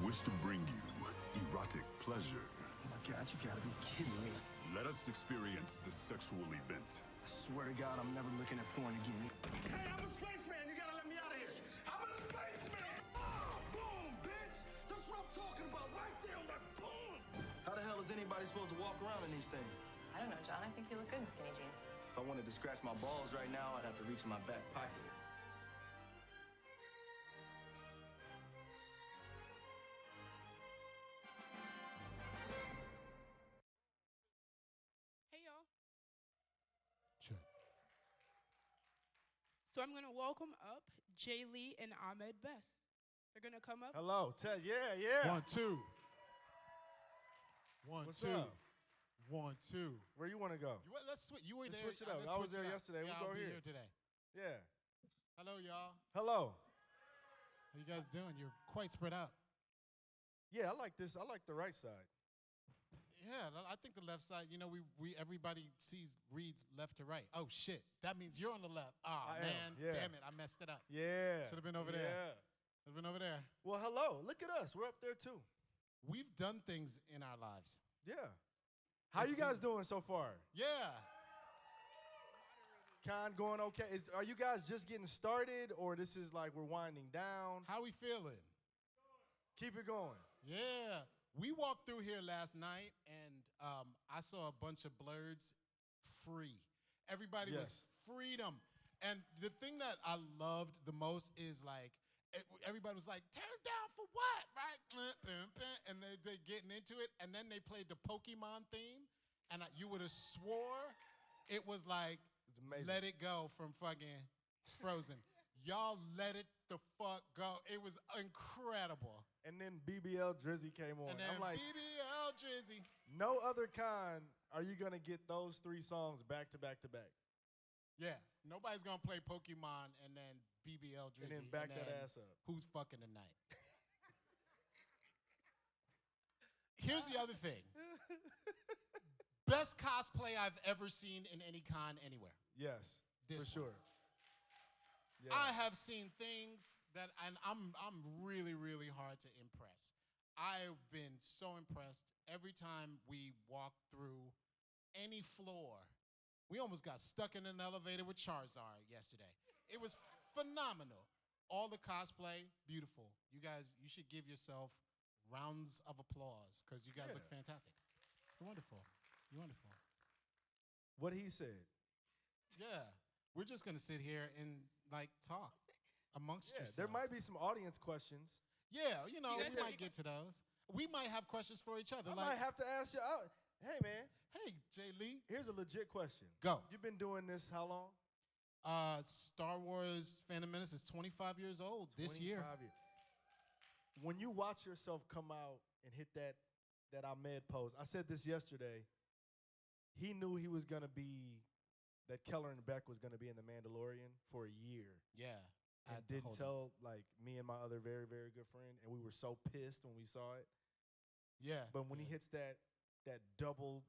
wish to bring you erotic pleasure. Oh my God, you gotta be kidding me. Let us experience the sexual event. I swear to God, I'm never looking at porn again. Hey, I'm a spaceman. You gotta let me out of here. I'm a spaceman. Oh, boom, bitch. That's what I'm talking about. Right there on that boom. How the hell is anybody supposed to walk around in these things? I don't know, John. I think you look good in skinny jeans. If I wanted to scratch my balls right now, I'd have to reach in my back pocket. Hey, y'all. Check. So I'm going to welcome up Jay Lee and Ahmed Best. They're going to come up. Hello. Yeah. 1, 2. 1, What's 2. up? 1, 2. Where you want to go? Let's switch. You were Let's there. switch it up. Let's I was switch there it up. yesterday. Yeah, We'll I'll go be here. today. Yeah. Hello, y'all. Hello. How you guys doing? You're quite spread out. Yeah, I like this. I like the right side. Yeah, I think the left side. You know, we everybody reads left to right. Oh shit, that means you're on the left. Oh I man, am, yeah. damn it, I messed it up. Yeah. Should have been over there. Yeah. Should have been over there. Well, hello. Look at us. We're up there too. We've done things in our lives. Yeah. How you guys doing so far? Yeah. Con going okay? Are you guys just getting started, or this is like we're winding down? How we feeling? Keep it going. Yeah. We walked through here last night, and I saw a bunch of blurs free. Everybody was freedom. And the thing that I loved the most is, like, everybody was like, turn down for what, right? And they getting into it, and then they played the Pokemon theme, and you would have swore it was like, Let It Go from fucking Frozen. Y'all let it the fuck go. It was incredible. And then BBL Drizzy came on. And then I'm like, BBL Drizzy. no other con are you going to get those 3 songs back to back to back. Yeah, nobody's going to play Pokemon and then BBL Drizzy. And then back that ass up. Who's fucking tonight? Here's the other thing. Best cosplay I've ever seen in any con anywhere. Yes, This for one. sure. Yeah. I have seen things that, and I'm really, really hard to impress. I've been so impressed every time we walk through any floor. We almost got stuck in an elevator with Charizard yesterday. It was phenomenal. All the cosplay, beautiful. You guys, you should give yourself rounds of applause because you guys look fantastic. You're wonderful. You're wonderful. What he said. Yeah. We're just going to sit here and, like, talk amongst yourselves. There might be some audience questions. Yeah, you know, You guys we have might get to those. We might have questions for each other. I like, might have to ask you out. Hey, man, hey, Jay Lee. here's a legit question. Go. You've been doing this how long? Star Wars Phantom Menace is 25 years old this year. 25 years. When you watch yourself come out and hit that Ahmed pose, I said this yesterday, he knew he was going to be, that Kelleran Beck was going to be in The Mandalorian for a year. Yeah. And didn't tell, like, me and my other very, very good friend, and we were so pissed when we saw it. Yeah. But when he hits that double,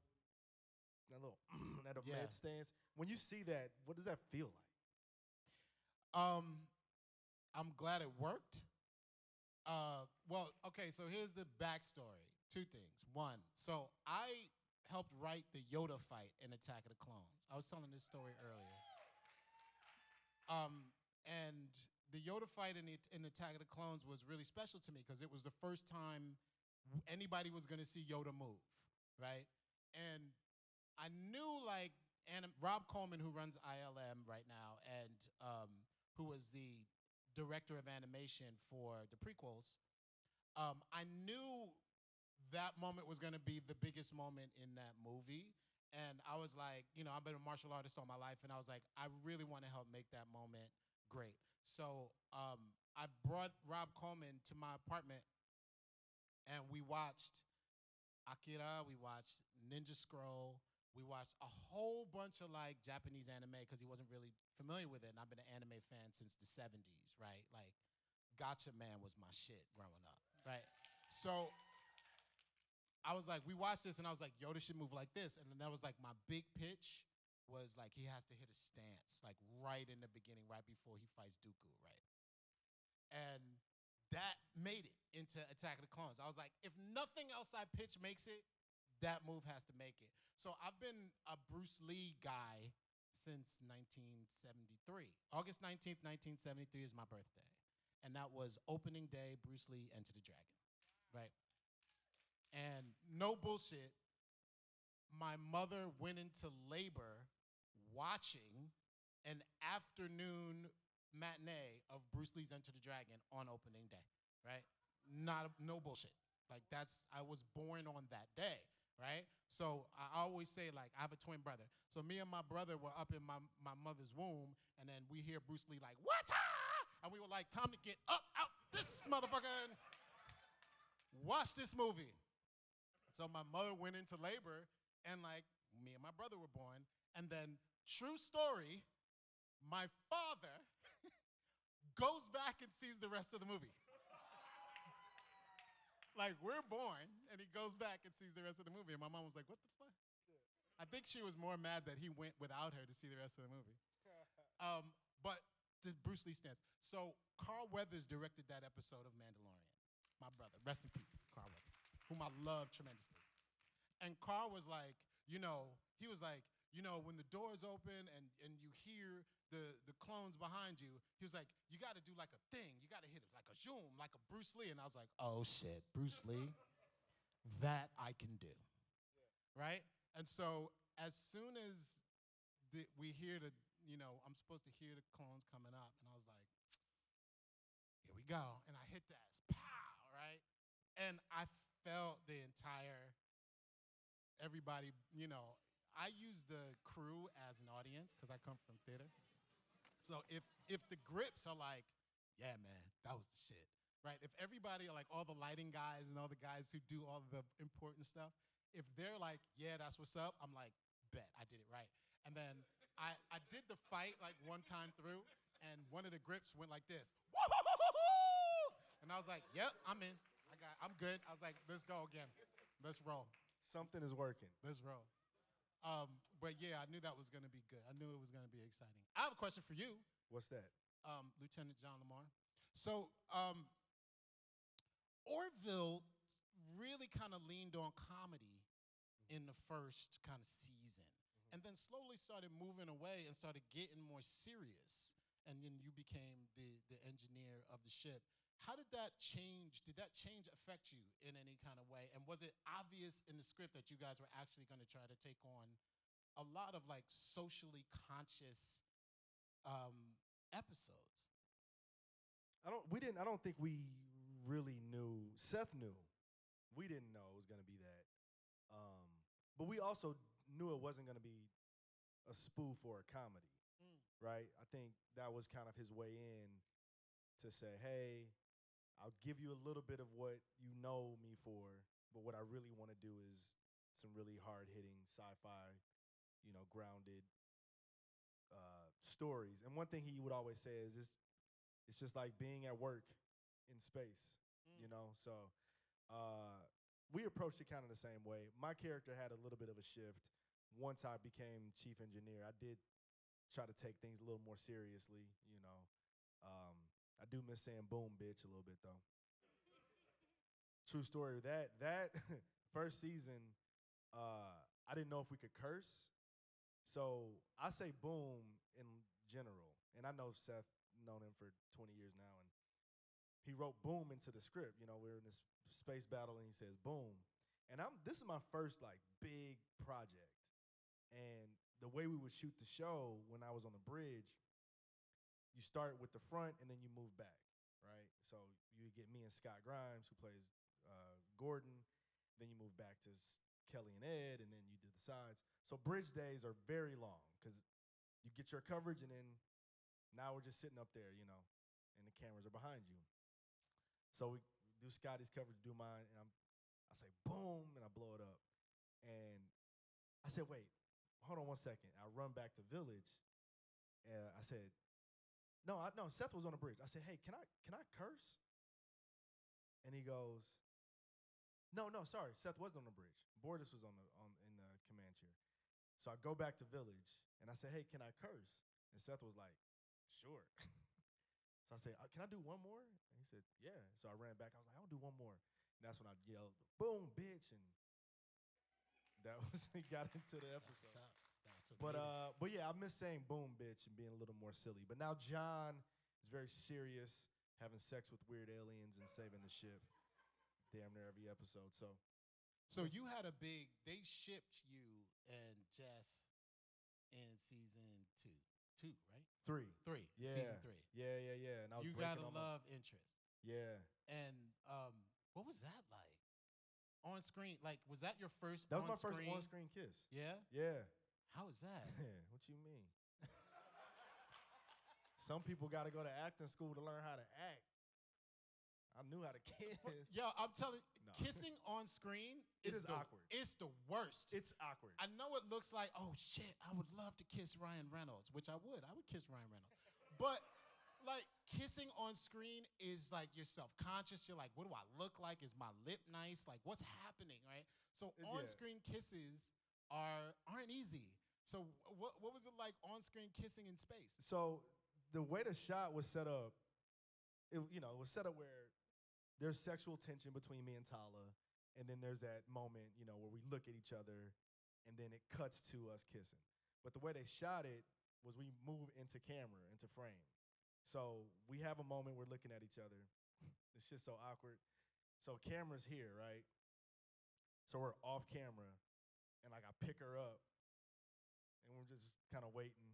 that little, that Ahmed stance, when you see that, what does that feel like? I'm glad it worked. Well, okay, so here's the backstory. 2 things. 1, so I helped write the Yoda fight in Attack of the Clones. I was telling this story earlier. And the Yoda fight in Attack of the Clones was really special to me because it was the first time anybody was going to see Yoda move, right? And I knew, like, Rob Coleman, who runs ILM right now, and who was the director of animation for the prequels, I knew that moment was going to be the biggest moment in that movie. And I was like, you know, I've been a martial artist all my life, and I was like, I really want to help make that moment great. So I brought Rob Coleman to my apartment, and we watched Akira, we watched Ninja Scroll, we watched a whole bunch of, like, Japanese anime because he wasn't really familiar with it, and I've been an anime fan since the 70s, right? Like, Gotcha Man was my shit growing up, right? So I was like, we watched this, and I was like, Yoda should move like this. And then that was like my big pitch was like he has to hit a stance, like right in the beginning, right before he fights Dooku, right? And that made it into Attack of the Clones. I was like, if nothing else I pitch makes it, that move has to make it. So I've been a Bruce Lee guy since 1973. August 19th, 1973 is my birthday. And that was opening day, Bruce Lee, Enter the Dragon, right? And no bullshit, my mother went into labor watching an afternoon matinee of Bruce Lee's Enter the Dragon on opening day, right? No bullshit. Like I was born on that day, right? So I always say, like, I have a twin brother. So me and my brother were up in my mother's womb, and then we hear Bruce Lee like, what? And we were like, time to get up, out this motherfucker, and watch this movie. So my mother went into labor, and like me and my brother were born, and then true story, my father goes back and sees the rest of the movie. Like, we're born, and he goes back and sees the rest of the movie. And my mom was like, what the fuck? Yeah. I think she was more mad that he went without her to see the rest of the movie. But the Bruce Lee stance. So Carl Weathers directed that episode of Mandalorian. My brother, rest in peace, Carl Weathers, whom I love tremendously. And Carl was like, he was like, when the doors open and you hear the clones behind you, he was like, you got to do like a thing. You got to hit it like a zoom, like a Bruce Lee. And I was like, oh, shit, Bruce Lee, that I can do, right? And so as soon as we hear I'm supposed to hear the clones coming up, and I was like, here we go. And I hit that, pow, right? And I felt the entire, everybody, I use the crew as an audience because I come from theater. So if the grips are like, yeah, man, that was the shit, right? If everybody, like all the lighting guys and all the guys who do all the important stuff, if they're like, yeah, that's what's up, I'm like, bet, I did it right. And then I did the fight like one time through, and one of the grips went like this. And I was like, yep, I'm in. I'm good. I was like, let's go again. Let's roll. Something is working. Let's roll. But yeah, I knew that was going to be good. I knew it was going to be exciting. I have a question for you. What's that? Lieutenant John Lamar. So Orville really kind of leaned on comedy in the first kind of season, and then slowly started moving away and started getting more serious. And then you became the engineer of the ship. How did that change? Did that change affect you in any kind of way? And was it obvious in the script that you guys were actually going to try to take on a lot of like socially conscious episodes? I don't think we really knew. Seth knew. We didn't know it was going to be that. But we also knew it wasn't going to be a spoof or a comedy, right? I think that was kind of his way in to say, hey, I'll give you a little bit of what you know me for, but what I really want to do is some really hard-hitting sci-fi, grounded stories. And one thing he would always say is it's just like being at work in space, So we approached it kind of the same way. My character had a little bit of a shift. Once I became chief engineer, I did try to take things a little more seriously, I do miss saying boom, bitch, a little bit, though. True story. That first season, I didn't know if we could curse. So I say boom in general. And I know Seth, known him for 20 years now, and he wrote boom into the script. We're in this space battle, and he says boom. And this is my first, like, big project. And the way we would shoot the show when I was on the bridge, you start with the front and then you move back, right? So you get me and Scott Grimes, who plays Gordon. Then you move back to Kelly and Ed, and then you do the sides. So bridge days are very long because you get your coverage, and then now we're just sitting up there, and the cameras are behind you. So we do Scotty's coverage, do mine, and I say boom, and I blow it up. And I said, wait, hold on 1 second. I run back to Village, and I said, no, Seth was on the bridge. I said, hey, can I curse? And he goes, no, sorry, Seth wasn't on the bridge. Bordis was in the command chair. So I go back to Village, and I said, hey, can I curse? And Seth was like, sure. So I said, can I do one more? And he said, yeah. So I ran back. I was like, I'll do one more. And that's when I yelled, boom, bitch. And that was, he got into the episode. But yeah, I miss saying boom, bitch, and being a little more silly. But now John is very serious, having sex with weird aliens and saving the ship damn near every episode. So you had they shipped you and Jess in season two, right? Three. Yeah. Season 3. Yeah. And I was You got breaking a all my- love interest. Yeah. And what was that like? On screen, like, was that your first That was my on-screen? first on-screen kiss. Yeah? Yeah. How was that? What you mean? Some people got to go to acting school to learn how to act. I knew how to kiss. Yo, I'm telling you, No. kissing on screen It is awkward. It's the worst. It's awkward. I know it looks like, oh shit, I would love to kiss Ryan Reynolds, which I would. I would kiss Ryan Reynolds. But like kissing on screen is like you're self-conscious. You're like, what do I look like? Is my lip nice? Like, what's happening, right? So on-screen kisses aren't easy. So what was it like on-screen kissing in space? So the way the shot was set up, it was set up where there's sexual tension between me and Tala, and then there's that moment, where we look at each other, and then it cuts to us kissing. But the way they shot it was we move into camera, into frame. So we have a moment, we're looking at each other. This shit's so awkward. So camera's here, right? So we're off camera, and like I pick her up, and we're just kind of waiting,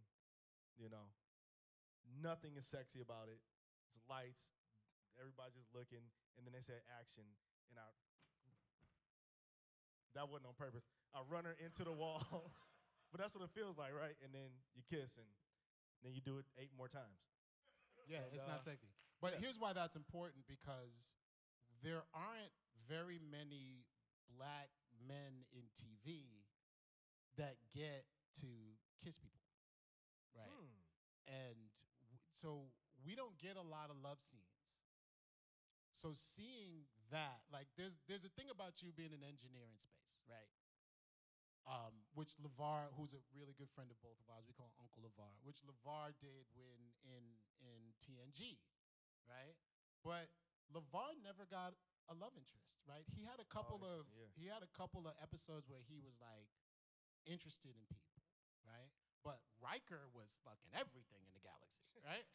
Nothing is sexy about it. It's lights, everybody's just looking, and then they say action, and that wasn't on purpose. I run her into the wall, but that's what it feels like, right? And then you kiss, and then you do it 8 more times. Yeah, it's not sexy. But here's why that's important, because there aren't very many black men in TV that get to kiss people, right? And so we don't get a lot of love scenes. So seeing that, like, there's a thing about you being an engineer in space, right? Which LeVar, who's a really good friend of both of ours, we call him Uncle LeVar, which LeVar did in TNG, right? But LeVar never got a love interest, right? He had a couple of episodes where he was like interested in people, right? But Riker was fucking everything in the galaxy, right?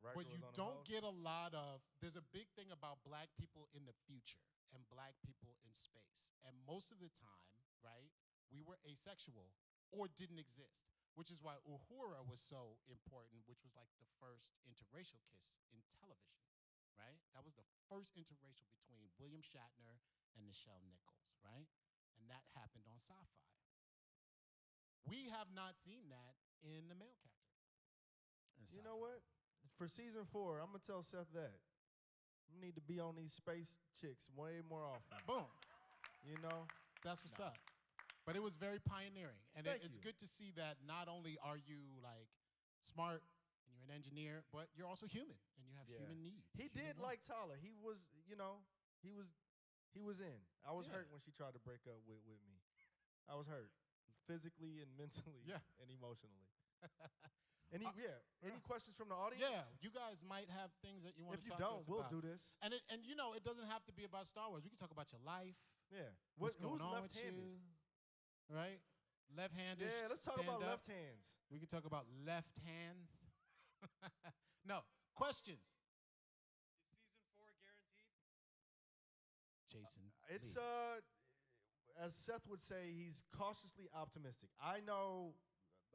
Riker But you was on the don't house. get a lot of, there's a big thing about black people in the future and black people in space. And most of the time, right, we were asexual or didn't exist, which is why Uhura was so important, which was like the first interracial kiss in television, right? That was the first interracial between William Shatner and Nichelle Nichols, right? And that happened on sci-fi. We have not seen that in the male character. You know what? For season 4, I'm going to tell Seth that. You need to be on these space chicks way more often. Boom. That's what's up. But it was very pioneering. And it's good to see that not only are you like smart and you're an engineer, but you're also human and you have human needs. He did like Tala. He was, he was in. I was hurt when she tried to break up with me. I was hurt. Physically and mentally and emotionally. Any questions from the audience? Yeah, you guys might have things that you want to talk to us about. If you don't, we'll do this. And it doesn't have to be about Star Wars. We can talk about your life. Yeah. What's going who's on left-handed? with you, right? Left-handed. Yeah, let's talk about left hands. We can talk about left hands. No, questions. Is season 4 guaranteed? Jason. It's Lee. As Seth would say, he's cautiously optimistic. I know,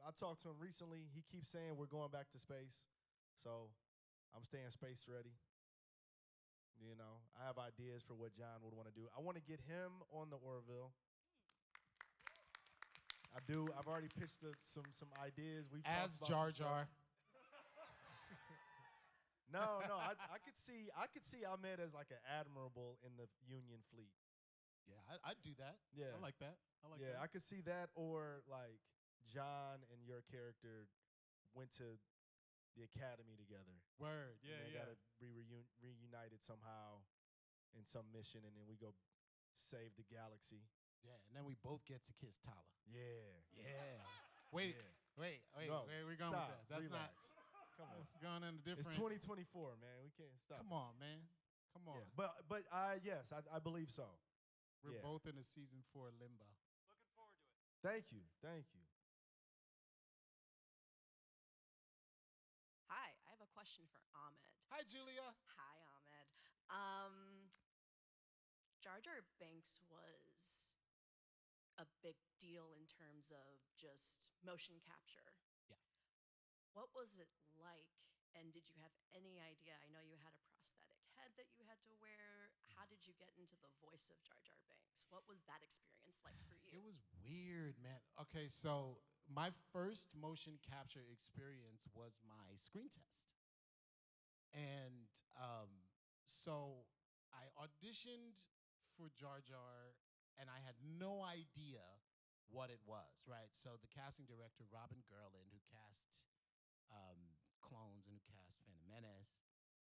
I talked to him recently. He keeps saying we're going back to space. So I'm staying space ready. I have ideas for what John would want to do. I want to get him on the Orville. I do. I've already pitched some ideas. We've As talked about Jar Jar. No, I could see Ahmed as like an admiral in the Union fleet. Yeah, I'd do that. Yeah. I like that. Yeah, I could see that, or like John and your character went to the academy together. Word, And they gotta be reunited somehow in some mission, and then we go save the galaxy. Yeah, and then we both get to kiss Tala. Yeah. Yeah. Wait, Yeah. wait. No, Where are we going stop. with that? That's Relax. Come on. It's going in a different. It's 2024, man. We can't stop. Come on, man. Come on. Yeah. But yes, I believe so. We're Yeah. both in a season 4 limbo. Looking forward to it. Thank you. Thank you. Hi, I have a question for Ahmed. Hi, Julia. Hi, Ahmed. Jar Jar Banks was a big deal in terms of just motion capture. Yeah. What was it like? And did you have any idea? I know you had a prosthetic head that you had to wear. How did you get into the voice of Jar Jar Banks? What was that experience like for you? It was weird, man. Okay, so my first motion capture experience was my screen test. And so I auditioned for Jar Jar, and I had no idea what it was, right? So the casting director, Robin Gerland, who cast Clones and who cast Phantom Menace,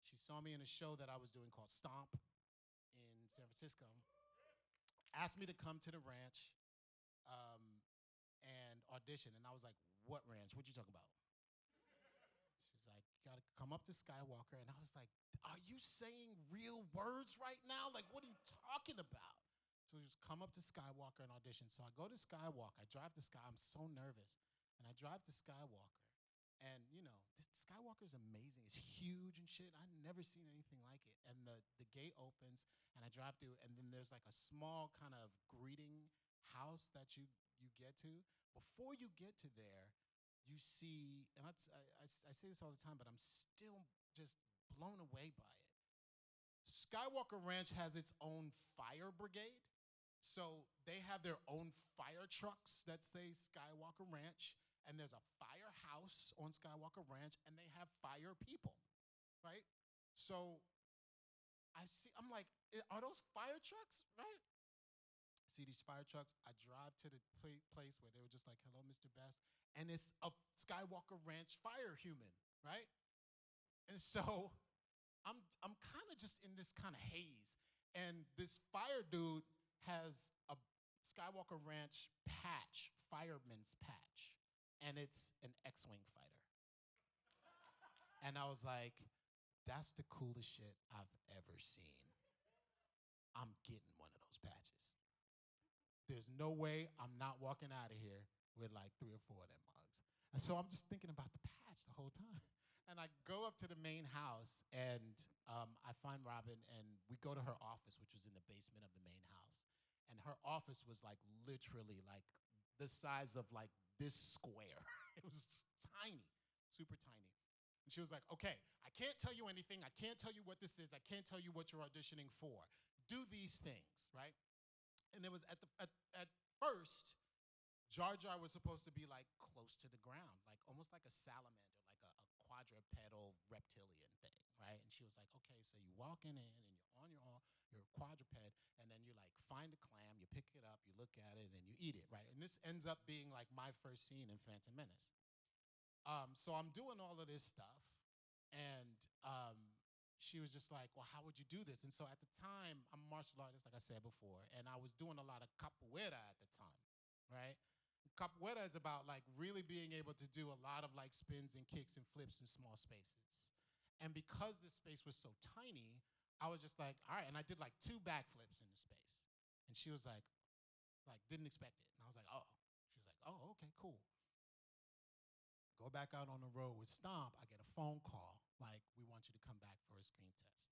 she saw me in a show that I was doing called Stomp in San Francisco, asked me to come to the ranch and audition. And I was like, what ranch? What you talking about? She's like, you gotta come up to Skywalker. And I was like, are you saying real words right now? Like, what are you talking about? So just come up to Skywalker and audition. So I go to Skywalker. I drive to I'm so nervous. And I drive to Skywalker. And, you know, Skywalker is amazing. It's huge and shit. I've never seen anything like it. And the gate opens, and I drive through, and then there's like a small kind of greeting house that you get to. Before you get to there, you see, and I say this all the time, but I'm still just blown away by it. Skywalker Ranch has its own fire brigade. So they have their own fire trucks that say Skywalker Ranch, and there's a firehouse on Skywalker Ranch, and they have fire people, right? So I'm like, are those fire trucks, right? See these fire trucks. I drive to the place where they were just like, hello, Mr. Best, and it's a Skywalker Ranch fire human, right? And so I'm kind of just in this kind of haze, and this fire dude has a Skywalker Ranch patch, fireman's patch, and it's an X-Wing fighter. And I was like, that's the coolest shit I've ever seen. I'm getting one of those patches. There's no way I'm not walking out of here with like 3 or 4 of them mugs. And so I'm just thinking about the patch the whole time. And I go up to the main house, and I find Robin, and we go to her office, which was in the basement of the main house. And her office was like literally like the size of like this square. It was tiny, super tiny. And she was like, okay, I can't tell you anything. I can't tell you what this is. I can't tell you what you're auditioning for. Do these things, right? And it was at first, Jar Jar was supposed to be like close to the ground, like almost like a salamander, like a quadrupedal reptilian thing, right? And she was like, okay, so you walking in and you're on your quadruped, and then you like find a clam, you pick it up, you look at it, and you eat it, right? And this ends up being like my first scene in Phantom Menace. So I'm doing all of this stuff, and she was just like, well, how would you do this? And so at the time, I'm a martial artist, like I said before, and I was doing a lot of capoeira at the time, right? Capoeira is about like really being able to do a lot of like spins and kicks and flips in small spaces. And because this space was so tiny, I was just like, all right, and I did like 2 backflips in the space. And she was like, didn't expect it. And I was like, oh. She was like, oh, okay, cool. Go back out on the road with Stomp, I get a phone call, like, we want you to come back for a screen test.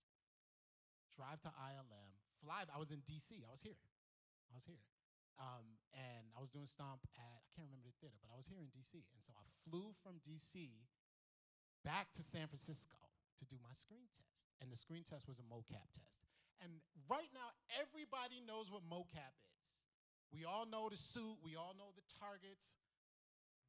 Drive to ILM, fly, I was in DC, I was here. And I was doing Stomp at, I can't remember the theater, but I was here in DC. And so I flew from DC back to San Francisco to do my screen test. And the screen test was a mocap test. And right now, everybody knows what mocap is. We all know the suit, we all know the targets.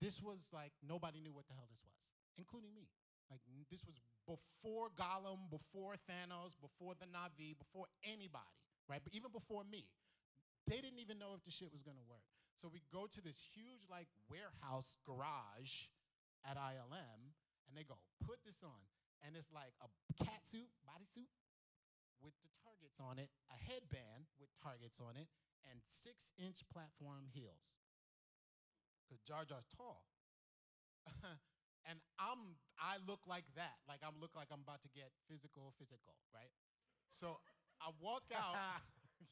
This was like, nobody knew what the hell this was, including me. Like, this was before Gollum, before Thanos, before the Na'vi, before anybody, right? But even before me. They didn't even know if the shit was gonna work. So we go to this huge like warehouse garage at ILM, and they go, put this on. And it's like a cat suit, bodysuit, with the targets on it, a headband with targets on it, and 6-inch platform heels. Because Jar Jar's tall. And I look like that. Like I'm about to get physical, right? So I walk out.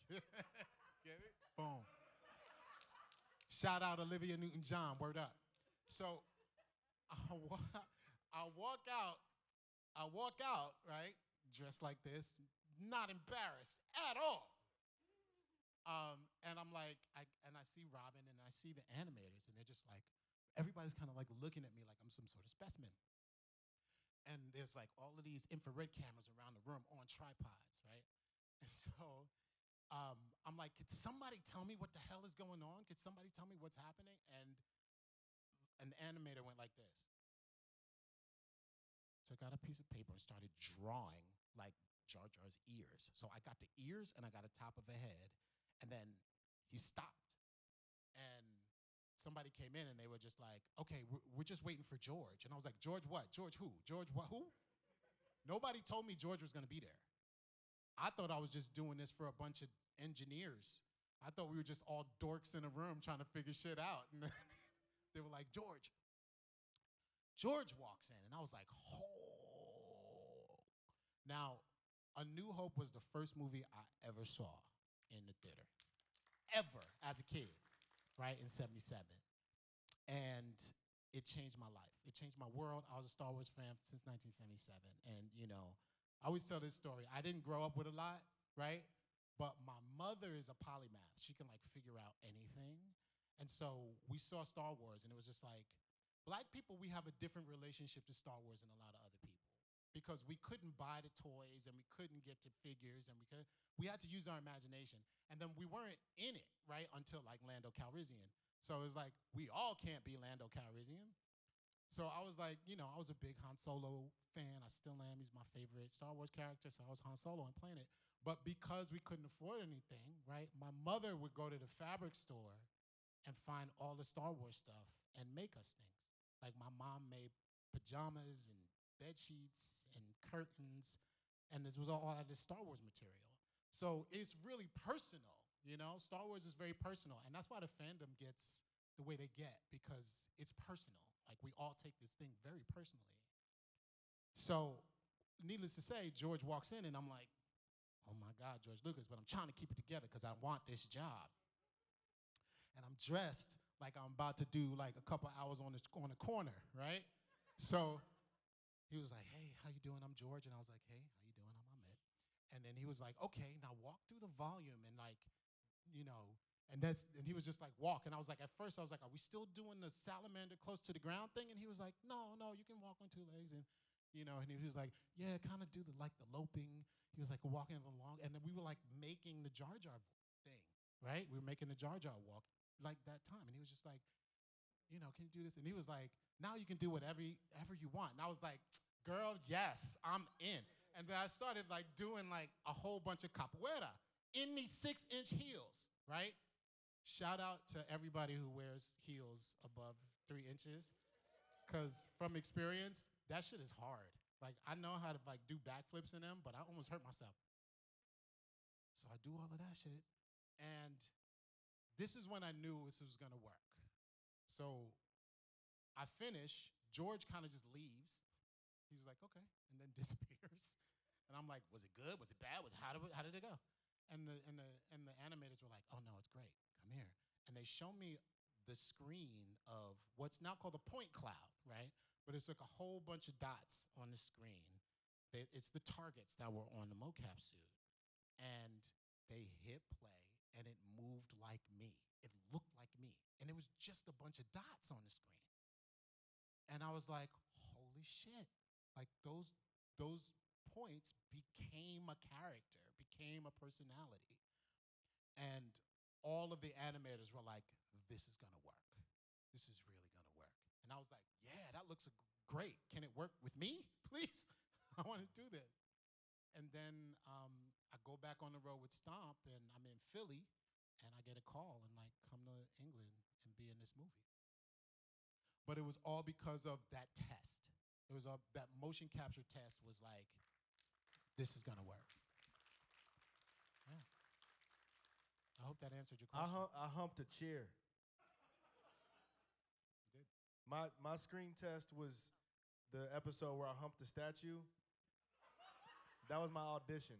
Get it? Boom. Shout out Olivia Newton-John, word up. So I walk out, right? Dressed like this, not embarrassed at all. And I'm like, I see Robin and I see the animators, and they're just like, everybody's kind of like looking at me like I'm some sort of specimen. And there's like all of these infrared cameras around the room on tripods, right? And so I'm like, could somebody tell me what the hell is going on? Could somebody tell me what's happening? And an animator went like this. Took out a piece of paper and started drawing like Jar Jar's ears. So I got the ears and I got a top of a head. And then he stopped. And somebody came in and they were just like, okay, we're just waiting for George. And I was like, George what? George who? George what? Who? Nobody told me George was going to be there. I thought I was just doing this for a bunch of engineers. I thought we were just all dorks in a room trying to figure shit out. And they were like, George. George walks in, and I was like, oh. Now, A New Hope was the first movie I ever saw in the theater. Ever, as a kid, right, in '77. And it changed my life. It changed my world. I was a Star Wars fan since 1977. And, you know, I always tell this story. I didn't grow up with a lot, right? But my mother is a polymath. She can, like, figure out anything. And so we saw Star Wars, and it was just like, Black people, we have a different relationship to Star Wars than a lot of other people because we couldn't buy the toys and we couldn't get to figures and we had to use our imagination. And then we weren't in it, right, until like Lando Calrissian. So it was like, we all can't be Lando Calrissian. So I was like, you know, I was a big Han Solo fan. I still am. He's my favorite Star Wars character, so I was Han Solo and playing it. But because we couldn't afford anything, right, my mother would go to the fabric store and find all the Star Wars stuff and make us things. Like my mom made pajamas and bed sheets and curtains, and this was all out of this Star Wars material. So it's really personal, you know? Star Wars is very personal, and that's why the fandom gets the way they get, because it's personal. Like we all take this thing very personally. So needless to say, George walks in, and I'm like, oh my God, George Lucas, but I'm trying to keep it together because I want this job. And I'm dressed like I'm about to do like a couple hours on the corner, right? So he was like, hey, how you doing? I'm George. And I was like, hey, how you doing? I'm Ahmed. And then he was like, okay, now walk through the volume and like, you know, and he was just like, walk. And I was like, at first I was like, are we still doing the salamander close to the ground thing? And he was like, no, you can walk on two legs. And, you know, and he was like, yeah, kind of do the loping. He was like walking along. And then we were like making the Jar Jar thing, right? We were making the Jar Jar walk like that time. And he was just like, you know, can you do this? And he was like, now you can do whatever you want. And I was like, girl, yes, I'm in. And then I started like doing like a whole bunch of capoeira in these 6-inch heels, right? Shout out to everybody who wears heels above 3 inches. Because from experience, that shit is hard. Like I know how to like do backflips in them, but I almost hurt myself. So I do all of that shit. And this is when I knew this was gonna work. So I finish, George kind of just leaves. He's like, okay, and then disappears. And I'm like, was it good? Was it bad? How did it go? And the animators were like, oh no, it's great. Come here. And they show me the screen of what's now called a point cloud, right? But it's like a whole bunch of dots on the screen. It's the targets that were on the mocap suit. And they hit play, and it moved like me. It looked like me. And it was just a bunch of dots on the screen. And I was like, holy shit. Like those points became a character, became a personality. And all of the animators were like, this is gonna work. This is really gonna work. And I was like, yeah, that looks great. Can it work with me, please? I wanna do this. And then I go back on the road with Stomp, and I'm in Philly, and I get a call and like come to England and be in this movie. But it was all because of that test. It was that motion capture test was like, this is gonna work. Yeah. I hope that answered your question. I humped a chair. You did. My screen test was the episode where I humped the statue, that was my audition.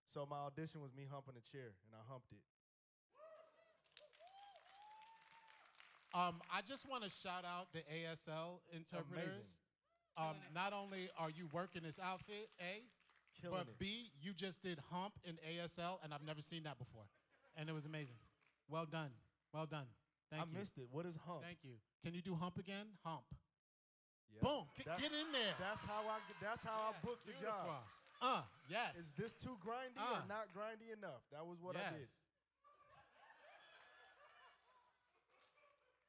So my audition was me humping a chair, and I humped it. I just want to shout out the ASL interpreters. Amazing. Not only are you working this outfit, A, Killing but it. B, you just did hump in ASL, and I've never seen that before. And it was amazing. Well done. Well done. Thank you. I missed it. What is hump? Thank you. Can you do hump again? Hump. Yep. Boom. That- Get in there. That's how I Yes, booked the beautiful. job. Yes. Is this too grindy or not grindy enough? That was what I did.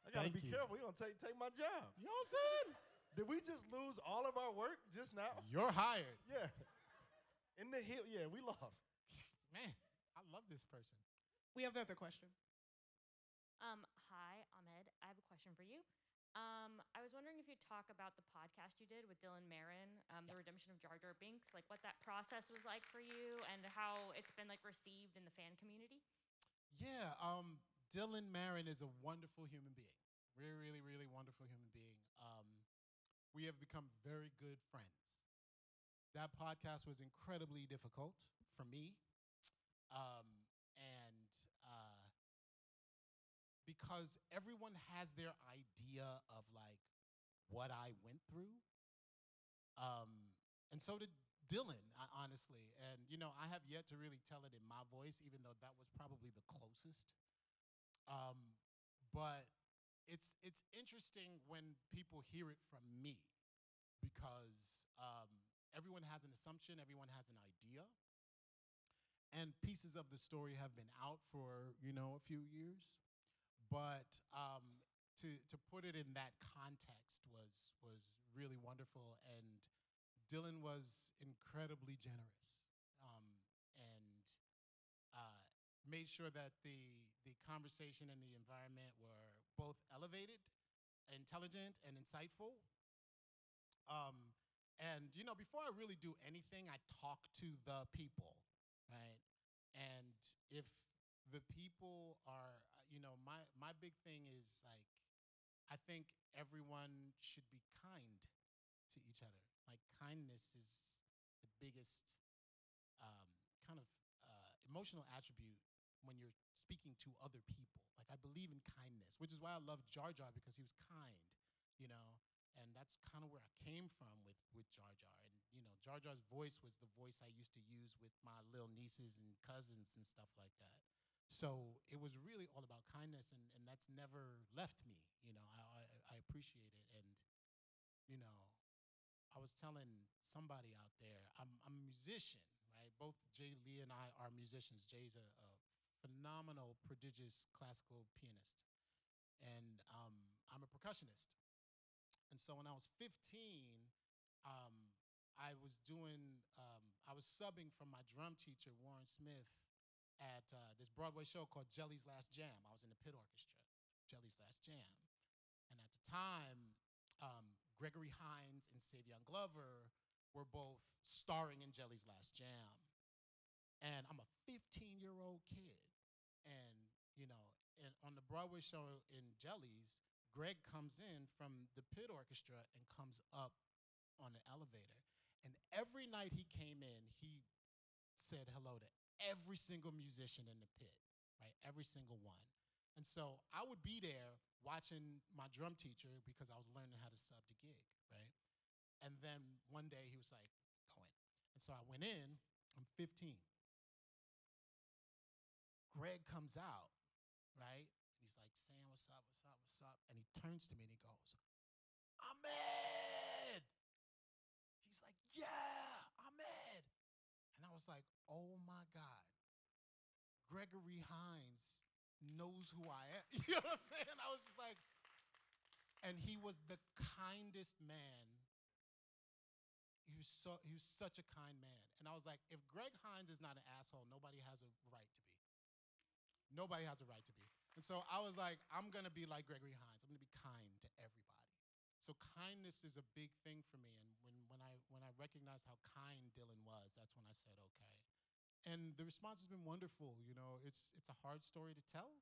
I gotta Thank be you. careful. You're gonna take my job. You know what I'm saying? Did we just lose all of our work just now? You're hired. Yeah. In the hill, yeah, we lost. Man, I love this person. We have another question. Hi, Ahmed. I have a question for you. I was wondering if you'd talk about the podcast you did with Dylan Marin, The Redemption of Jar Jar Binks, like what that process was like for you and how it's been like received in the fan community. Yeah, Dylan Marin is a wonderful human being. Really, really, really wonderful human being. We have become very good friends. That podcast was incredibly difficult for me. Because everyone has their idea of like what I went through. And so did Dylan, honestly. And, you know, I have yet to really tell it in my voice, even though that was probably the closest. But it's interesting when people hear it from me because everyone has an assumption, everyone has an idea. And pieces of the story have been out for, you know, a few years. But to put it in that context was really wonderful, and Dylan was incredibly generous, and made sure that the conversation and the environment were both elevated, intelligent, and insightful. And you know, before I really do anything, I talk to the people, right? And if the people are, you know, my big thing is like, I think everyone should be kind to each other. Like kindness is the biggest kind of emotional attribute when you're speaking to other people. Like I believe in kindness, which is why I love Jar Jar, because he was kind, you know, and that's kind of where I came from with Jar Jar. And you know, Jar Jar's voice was the voice I used to use with my little nieces and cousins and stuff like that. So it was really all about kindness, and that's never left me. You know, I appreciate it. And, you know, I was telling somebody out there, I'm a musician, right? Both Jay Lee and I are musicians. Jay's a phenomenal, prodigious classical pianist. And I'm a percussionist. And so when I was 15, I was subbing from my drum teacher, Warren Smith, at this Broadway show called Jelly's Last Jam. I was in the pit orchestra, Jelly's Last Jam. And at the time, Gregory Hines and Savion Glover were both starring in Jelly's Last Jam. And I'm a 15-year-old kid. And, you know, on the Broadway show in Jelly's, Greg comes in from the pit orchestra and comes up on the elevator. And every night he came in, he said hello to every single musician in the pit, right? Every single one. And so I would be there watching my drum teacher because I was learning how to sub to gig, right? And then one day he was like, go in. And so I went in, I'm 15. Greg comes out, right? And he's like saying, what's up, what's up, what's up? And he turns to me and he goes, Ahmed! He's like, yeah, Ahmed! And I was like, oh my God, Gregory Hines knows who I am. You know what I'm saying? I was just like, and he was the kindest man. He was such a kind man. And I was like, if Greg Hines is not an asshole, nobody has a right to be. Nobody has a right to be. And so I was like, I'm gonna be like Gregory Hines. I'm gonna be kind to everybody. So kindness is a big thing for me. And when I recognized how kind Dylan was, that's when I said, okay. And the response has been wonderful. You know, it's a hard story to tell.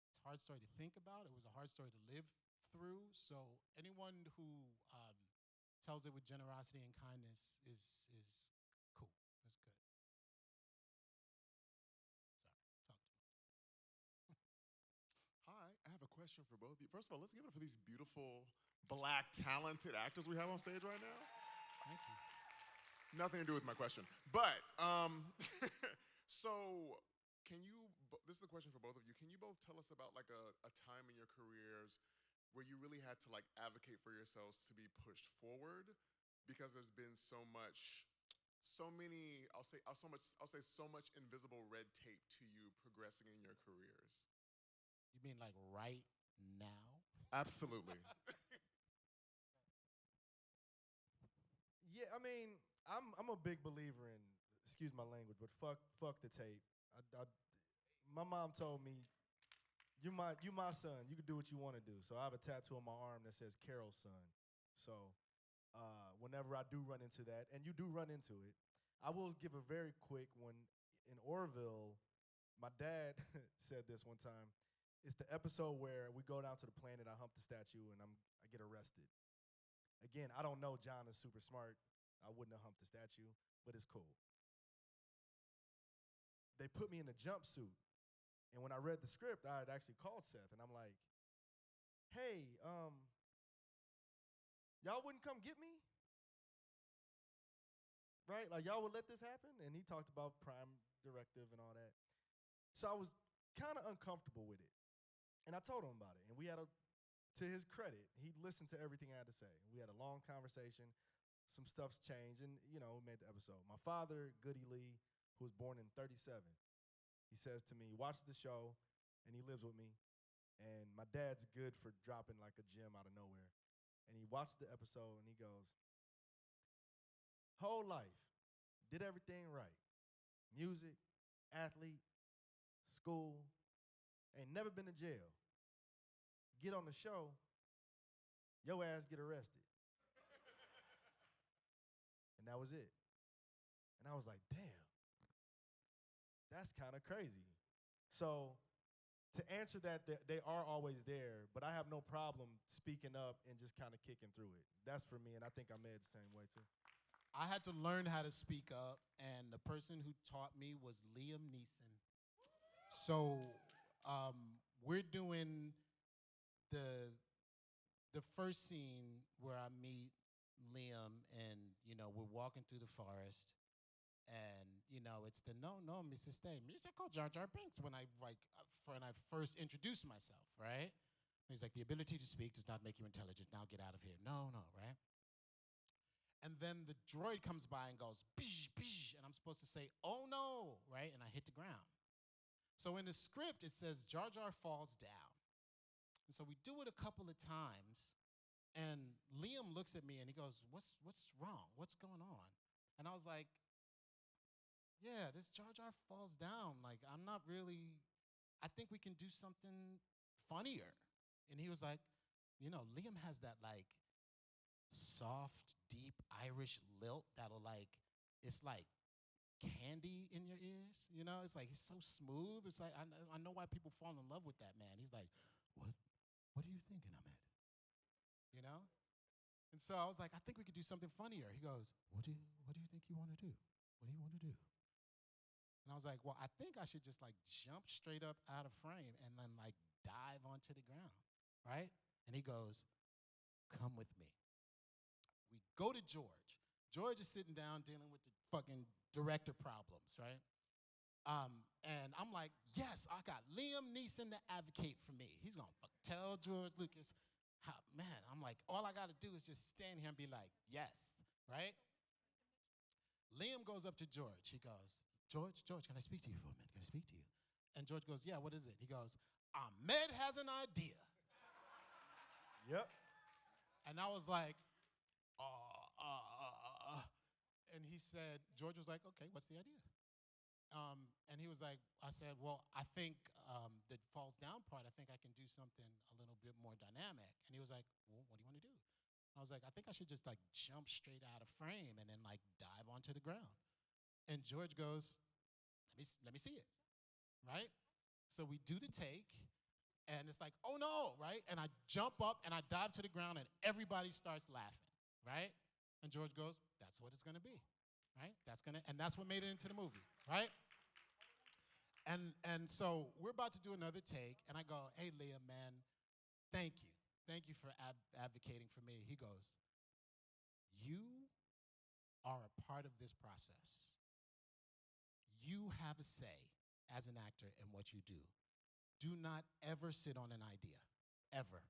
It's a hard story to think about. It was a hard story to live through. So anyone who tells it with generosity and kindness is cool. It's good. Sorry, talk to me. Hi, I have a question for both of you. First of all, let's give it up for these beautiful, black, talented actors we have on stage right now. Thank you. Nothing to do with my question. But, so, this is a question for both of you. Can you both tell us about like a time in your careers where you really had to like advocate for yourselves to be pushed forward? Because there's been so much invisible red tape to you progressing in your careers. You mean like right now? Absolutely. Yeah, I mean, I'm a big believer in, excuse my language, but fuck the tape. My mom told me, you my son. You can do what you want to do. So I have a tattoo on my arm that says Carol's son. So whenever I do run into that, and you do run into it, I will give a very quick one. In Orville, my dad said this one time. It's the episode where we go down to the planet, I hump the statue, and I get arrested. Again, I don't know John is super smart. I wouldn't have humped the statue, but it's cool. They put me in a jumpsuit. And when I read the script, I had actually called Seth, and I'm like, hey, y'all wouldn't come get me? Right? Like, y'all would let this happen? And he talked about Prime Directive and all that. So I was kind of uncomfortable with it. And I told him about it. And we had to his credit, he listened to everything I had to say. We had a long conversation. Some stuff's changed, and, we made the episode. My father, Goody Lee, who was born in 37, he says to me, watch the show, and he lives with me. And my dad's good for dropping like a gem out of nowhere. And he watched the episode, and he goes, whole life, did everything right. Music, athlete, school, ain't never been to jail. Get on the show, your ass get arrested. And that was it. And I was like, damn, that's kind of crazy. So to answer that, they are always there, but I have no problem speaking up and just kind of kicking through it. That's for me, and I think Ahmed's the same way too. I had to learn how to speak up, and the person who taught me was Liam Neeson. So we're doing the first scene where I meet Liam, and we're walking through the forest, and it's the no, Mrs. Stay, Mr. Jar Jar Binks when I first introduced myself, right? He's like, the ability to speak does not make you intelligent. Now get out of here. No, right? And then the droid comes by and goes, bish, bish, and I'm supposed to say, oh no, right? And I hit the ground. So in the script, it says Jar Jar falls down. And so we do it a couple of times, and Liam looks at me and he goes, what's wrong? What's going on? And I was like, yeah, this Jar Jar falls down. Like, I'm not really, I think we can do something funnier. And he was like, Liam has that like soft, deep Irish lilt that'll like, it's like candy in your ears. It's like, he's so smooth. It's like, I know why people fall in love with that man. He's like, what are you thinking, Ahmed? And so I was like, I think we could do something funnier. He goes, what do you think you want to do? What do you want to do? And I was like, well, I think I should just like jump straight up out of frame and then like dive onto the ground, right? And he goes, come with me. We go to George. George is sitting down dealing with the fucking director problems, right? And I'm like, yes, I got Liam Neeson to advocate for me. He's gonna tell George Lucas, man, I'm like, all I gotta do is just stand here and be like, yes, right? Liam goes up to George. He goes, George, can I speak to you for a minute? Can I speak to you? And George goes, yeah, what is it? He goes, Ahmed has an idea. Yep. And I was like, and he said, George was like, okay, what's the idea? And he was like, I said, well, I think the falls down part, I think I can do something a little bit more dynamic. And he was like, well, what do you want to do? I was like, I think I should just like jump straight out of frame and then like dive onto the ground. And George goes, let me see it, right? So we do the take, and it's like, oh no, right? And I jump up and I dive to the ground, and everybody starts laughing, right? And George goes, that's what it's going to be, right? And that's what made it into the movie, right? And so we're about to do another take, and I go, hey, Liam, man, thank you. Thank you for advocating for me. He goes, you are a part of this process. You have a say as an actor in what you do. Do not ever sit on an idea, ever.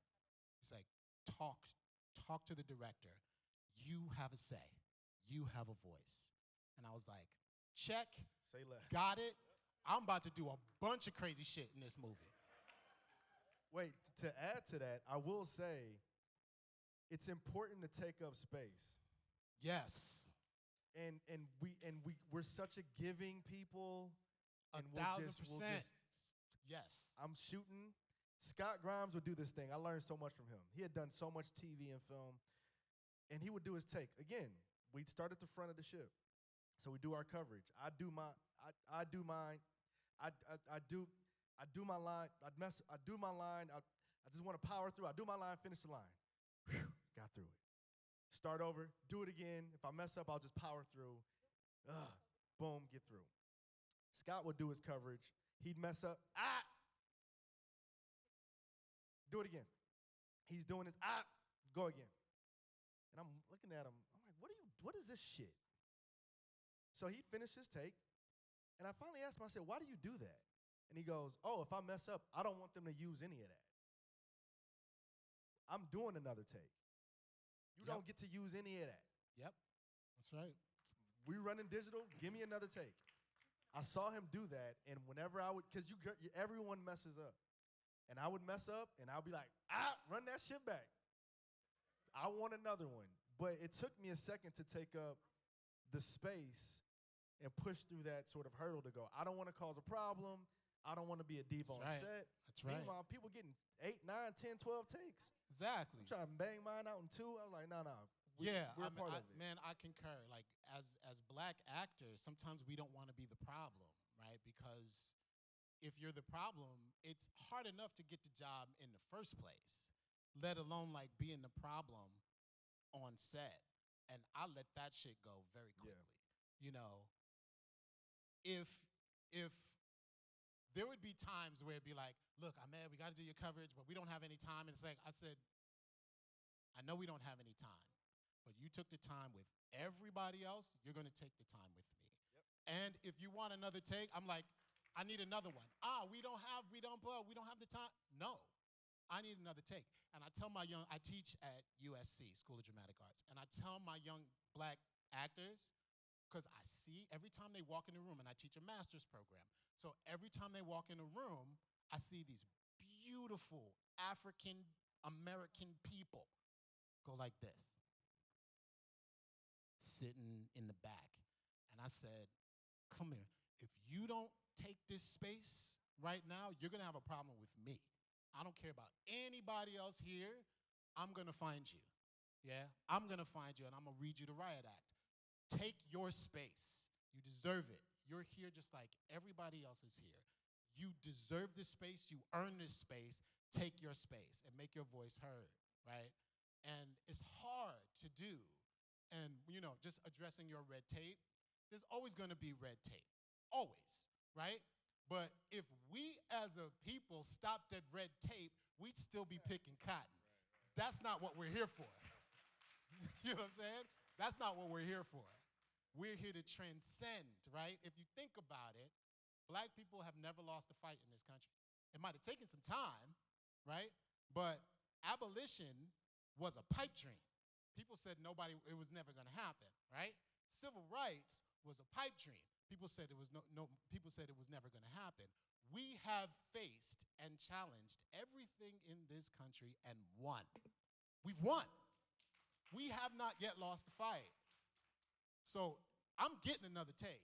He's like, talk to the director. You have a say. You have a voice. And I was like, check. Say less. Got it. I'm about to do a bunch of crazy shit in this movie. Wait, to add to that, I will say it's important to take up space. Yes. And we're such a giving people. And 1,000%. Yes. I'm shooting. Scott Grimes would do this thing. I learned so much from him. He had done so much TV and film. And he would do his take. Again, we'd start at the front of the ship. So we do our coverage. I do mine. I do my line. I do my line. I just want to power through. I do my line, finish the line. Whew, got through it. Start over, do it again. If I mess up, I'll just power through. Boom, get through. Scott would do his coverage. He'd mess up. Do it again. He's doing his go again. And I'm looking at him. I'm like, what is this shit? So he finished his take. And I finally asked him, I said, why do you do that? And he goes, oh, if I mess up, I don't want them to use any of that. I'm doing another take. You don't get to use any of that. Yep, that's right. We running digital, give me another take. I saw him do that, and whenever I would, because everyone messes up. And I would mess up, and I'll be like, run that shit back. I want another one. But it took me a second to take up the space and push through that sort of hurdle to go, I don't want to cause a problem. I don't want to be a diva on set. That's right. Meanwhile, people getting 8, 9, 10, 12 takes. Exactly. I'm trying to bang mine out in 2. I was like, no. We're part of it. Man, I concur. Like, as black actors, sometimes we don't want to be the problem, right? Because if you're the problem, it's hard enough to get the job in the first place, let alone, like, being the problem on set. And I let that shit go very quickly. You know, if there would be times where it'd be like, look, Ahmed, we got to do your coverage, but we don't have any time. And it's like, I said, I know we don't have any time, but you took the time with everybody else, you're going to take the time with me. And if you want another take, I'm like, I need another one. We don't have the time. No, I need another take. And I tell I teach at USC, School of Dramatic Arts, and I tell my young black actors, because I see every time they walk in the room, and I teach a master's program. So every time they walk in a room, I see these beautiful African-American people go like this, sitting in the back. And I said, come here. If you don't take this space right now, you're going to have a problem with me. I don't care about anybody else here. I'm going to find you. Yeah? I'm going to find you, and I'm going to read you the riot act. Take your space. You deserve it. You're here just like everybody else is here. You deserve this space. You earn this space. Take your space and make your voice heard, right? And it's hard to do. And, you know, just addressing your red tape, there's always going to be red tape. Always, right? But if we as a people stopped at red tape, we'd still be picking cotton. That's not what we're here for. You know what I'm saying? That's not what we're here for. We're here to transcend, right? If you think about it, black people have never lost a fight in this country. It might have taken some time, right? But abolition was a pipe dream. People said it was never going to happen, right? Civil rights was a pipe dream. People said it was people said it was never going to happen. We have faced and challenged everything in this country and won. We've won. We have not yet lost the fight. So I'm getting another take.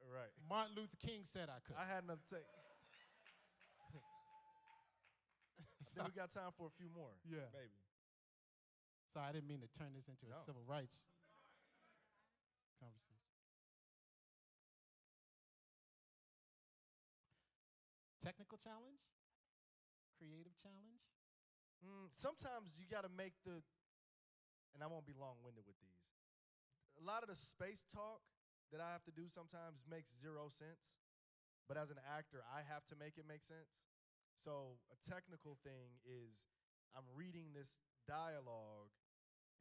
Right. Martin Luther King said I could. I had another take. Then we got time for a few more. Yeah. Maybe. Sorry, I didn't mean to turn this into a civil rights conversation. Technical challenge? Creative challenge? Sometimes you got to make and I won't be long-winded with these, a lot of the space talk that I have to do sometimes makes zero sense. But as an actor, I have to make it make sense. So a technical thing is I'm reading this dialogue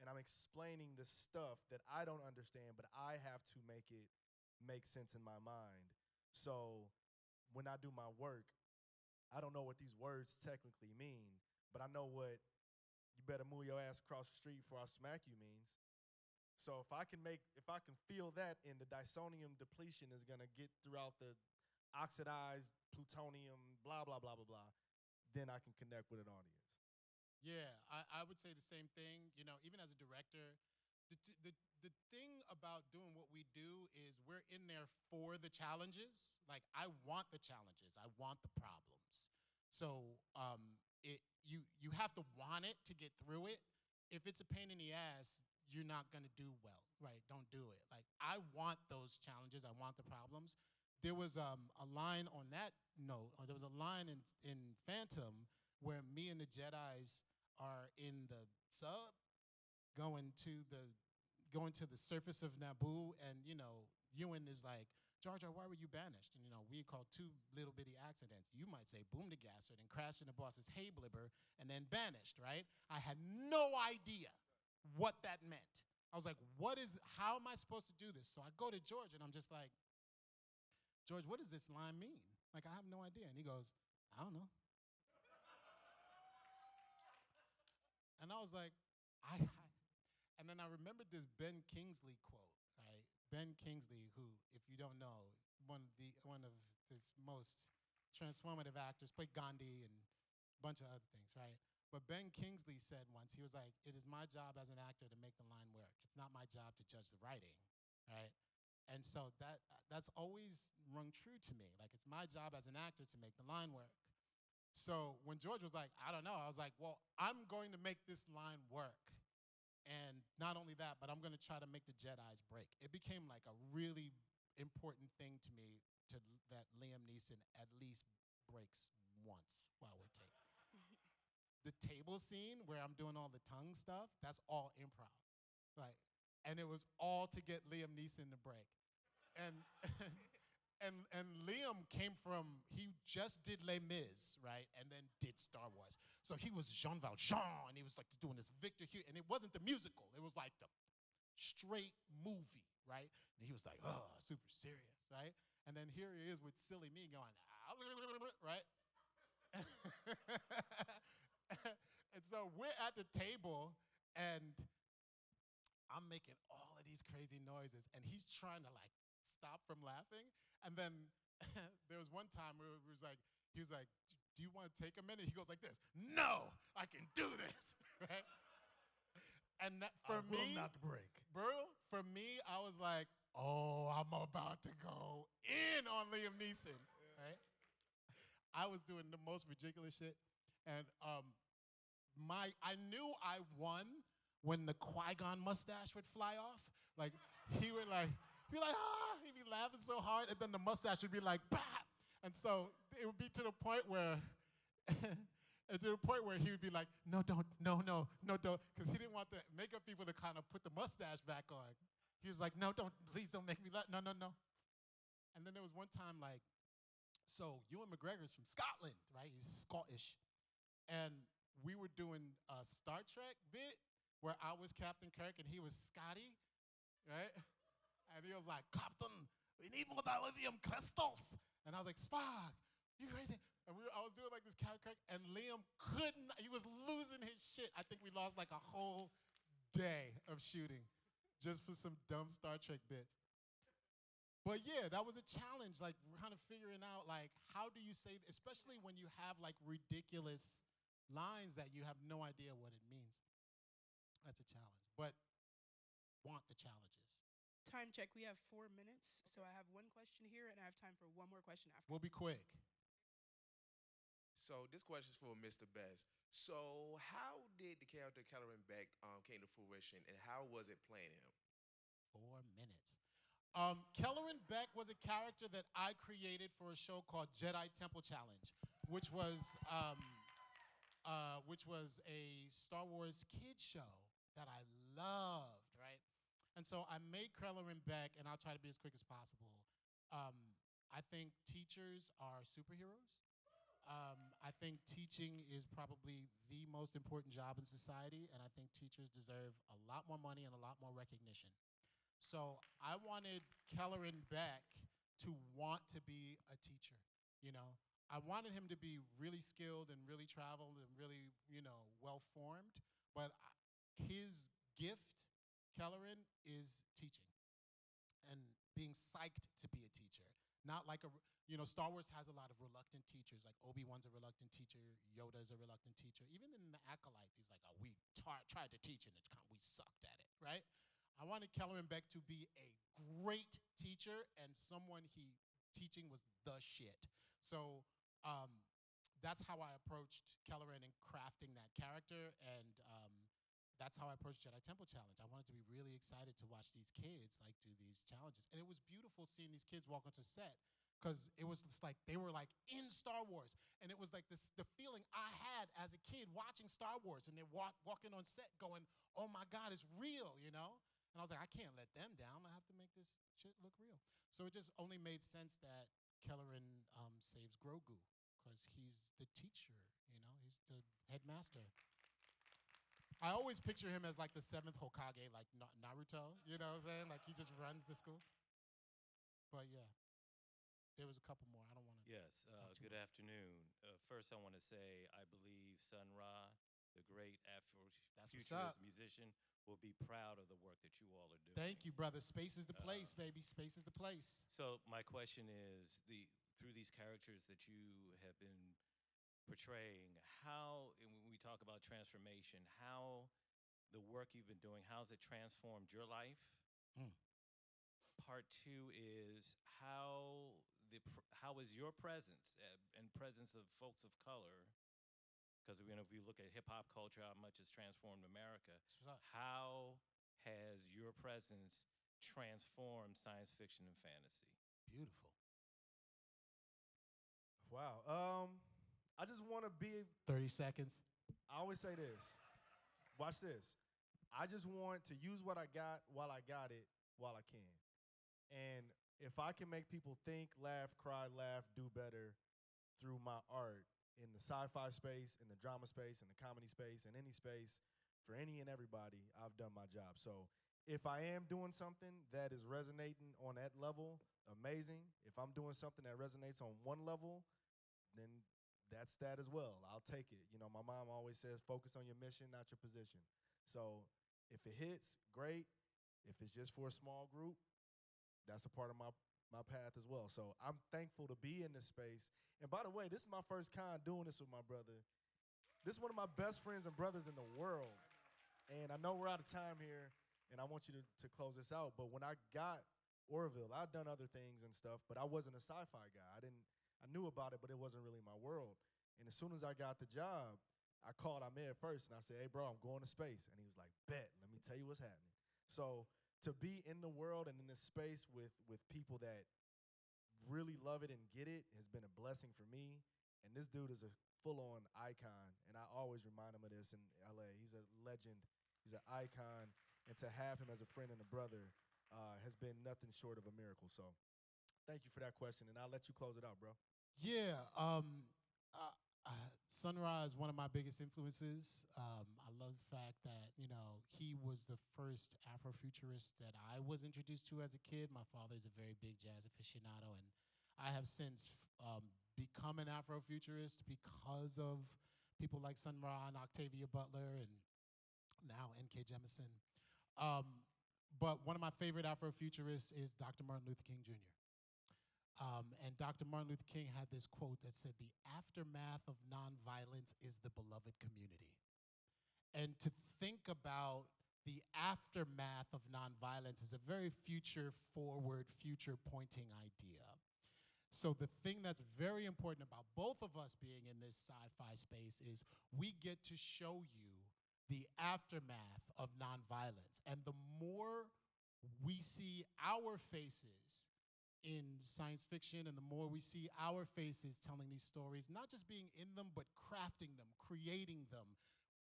and I'm explaining this stuff that I don't understand, but I have to make it make sense in my mind. So when I do my work, I don't know what these words technically mean, but I know what "you better move your ass across the street before I smack you" means. So if I can feel that, and the dysonium depletion is gonna get throughout the oxidized plutonium, blah blah blah blah blah, then I can connect with an audience. Yeah, I would say the same thing. You know, even as a director, the thing about doing what we do is we're in there for the challenges. Like, I want the challenges. I want the problems. So you have to want it to get through it. If it's a pain in the ass, you're not going to do well, right? Don't do it. Like, I want those challenges. I want the problems. There was a line on that note, or there was a line in Phantom where me and the Jedis are in the sub going to the surface of Naboo, and Ewan is like, Jar Jar, why were you banished? And we called two little bitty accidents. You might say boom the gasser, then crashed in the boss's hay blibber, and then banished, right? I had no idea what that meant. I was like, how am I supposed to do this? So I go to George and I'm just like, George, what does this line mean? Like, I have no idea. And he goes, I don't know. And I was like, and then I remembered this Ben Kingsley quote, right? Ben Kingsley, who, if you don't know, one of his most transformative actors, played Gandhi and a bunch of other things, right? But Ben Kingsley said once, he was like, it is my job as an actor to make the line work. It's not my job to judge the writing, right? And so that's always rung true to me. Like, it's my job as an actor to make the line work. So when George was like, I don't know, I was like, well, I'm going to make this line work. And not only that, but I'm going to try to make the Jedis break. It became like a really important thing to me that Liam Neeson at least breaks once while we're taping. The table scene where I'm doing all the tongue stuff, that's all improv. Like, and it was all to get Liam Neeson to break. And and Liam came from, he just did Les Mis, right? And then did Star Wars. So he was Jean Valjean, and he was like doing this Victor Hugo, and it wasn't the musical. It was like the straight movie, right? And he was like, oh, super serious, right? And then here he is with silly me going, right? And so we're at the table, and I'm making all of these crazy noises, and he's trying to like stop from laughing. And then there was one time where he was like, do you want to take a minute? He goes like this, no, I can do this, right? And that, for me, will not break. Bro, for me, I was like, oh, I'm about to go in on Liam Neeson, right? I was doing the most ridiculous shit. And I knew I won when the Qui-Gon mustache would fly off. Like, he would like, be like, ah, he'd be laughing so hard, and then the mustache would be like, bah! And so it would be to the point where, he would be like, no, don't, no, don't, because he didn't want the makeup people to kind of put the mustache back on. He was like, no, don't, please don't make me laugh, no. And then there was one time, like, so Ewan McGregor's from Scotland, right? He's Scottish. And we were doing a Star Trek bit where I was Captain Kirk and he was Scotty, right? And he was like, Captain, we need more dilithium crystals. And I was like, Spock, you crazy? And I was doing like this Captain Kirk, and Liam he was losing his shit. I think we lost like a whole day of shooting just for some dumb Star Trek bits. But yeah, that was a challenge, like kind of figuring out like, how do you say, especially when you have like ridiculous lines that you have no idea what it means. That's a challenge, but want the challenges. Time check. We have 4 minutes. So I have one question here, and I have time for one more question after. We'll be quick. So this question is for Mr. Best. So how did the character Kelleran Beck came to fruition, and how was it playing him? 4 minutes. Kelleran Beck was a character that I created for a show called Jedi Temple Challenge, which was a Star Wars kids show that I loved, right? And so I made Kellerin Beck, and I'll try to be as quick as possible. I think teachers are superheroes. I think teaching is probably the most important job in society, and I think teachers deserve a lot more money and a lot more recognition. So I wanted Kellerin Beck to want to be a teacher, you know. I wanted him to be really skilled and really traveled and really, well-formed, but his gift, Kellerin, is teaching and being psyched to be a teacher. Not like Star Wars has a lot of reluctant teachers. Like Obi-Wan's a reluctant teacher, Yoda's a reluctant teacher. Even in the Acolyte, he's like, oh, we tried to teach and we sucked at it, right? I wanted Kellerin Beck to be a great teacher and someone teaching was the shit. So that's how I approached Kellerin and crafting that character, and that's how I approached Jedi Temple Challenge. I wanted to be really excited to watch these kids do these challenges, and it was beautiful seeing these kids walk onto set because it was just like they were like in Star Wars, and it was like the feeling I had as a kid watching Star Wars, and they're walking on set going, "Oh my God, it's real," And I was like, I can't let them down. I have to make this shit look real. So it just only made sense that Kellerin saves Grogu because he's the teacher, he's the headmaster. I always picture him as like the 7th Hokage, like Naruto, you know what I'm saying? Like he just runs the school. But yeah, there was a couple more. I don't want to. Yes, good afternoon. First, I want to say I believe Sun Ra, the great Afrofuturist musician, will be proud of the work that you all are doing. Thank you, brother. Space is the place, baby. Space is the place. So my question is, through these characters that you have been portraying, how, and when we talk about transformation, how the work you've been doing, how's it transformed your life? Part 2 is how is your presence and presence of folks of color, because if you look at hip-hop culture, how much it's transformed America, how has your presence transformed science fiction and fantasy? Beautiful. Wow. I just want to be 30 seconds. I always say this. Watch this. I just want to use what I got while I got it while I can. And if I can make people think, laugh, cry, laugh, do better through my art in the sci-fi space, in the drama space, in the comedy space, in any space, for any and everybody, I've done my job. So if I am doing something that is resonating on that level, amazing. If I'm doing something that resonates on one level, then that's that as well. I'll take it. My mom always says, focus on your mission, not your position. So if it hits, great. If it's just for a small group, that's a part of my path as well. So I'm thankful to be in this space. And by the way, this is my first con doing this with my brother. This is one of my best friends and brothers in the world. And I know we're out of time here, and I want you to close this out. But when I got Orville, I'd done other things and stuff, but I wasn't a sci-fi guy. I knew about it, but it wasn't really my world. And as soon as I got the job, I called Ahmed first, and I said, hey, bro, I'm going to space. And he was like, bet, let me tell you what's happening. So to be in the world and in this space with people that really love it and get it has been a blessing for me. And this dude is a full-on icon, and I always remind him of this in LA. He's a legend. He's an icon. And to have him as a friend and a brother has been nothing short of a miracle. So thank you for that question, and I'll let you close it out, bro. Yeah. Sun Ra is one of my biggest influences. I love the fact that, he was the first Afrofuturist that I was introduced to as a kid. My father is a very big jazz aficionado, and I have since become an Afrofuturist because of people like Sun Ra and Octavia Butler and now N.K. Jemisin. But one of my favorite Afrofuturists is Dr. Martin Luther King Jr. And Dr. Martin Luther King had this quote that said, the aftermath of nonviolence is the beloved community. And to think about the aftermath of nonviolence is a very future-forward, future-pointing idea. So the thing that's very important about both of us being in this sci-fi space is we get to show you the aftermath of nonviolence. And the more we see our faces in science fiction, and the more we see our faces telling these stories, not just being in them, but crafting them, creating them,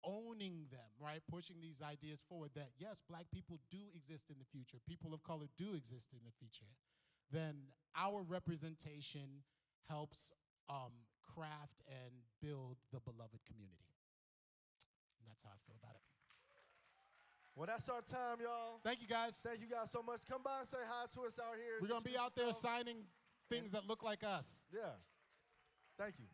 owning them, right? Pushing these ideas forward that, yes, black people do exist in the future, people of color do exist in the future, then our representation helps craft and build the beloved community. And that's how I feel about it. Well, that's our time, y'all. Thank you, guys. Thank you guys so much. Come by and say hi to us out here. We're going to be out there Introduce yourself. signing things that look like us. Yeah. Thank you.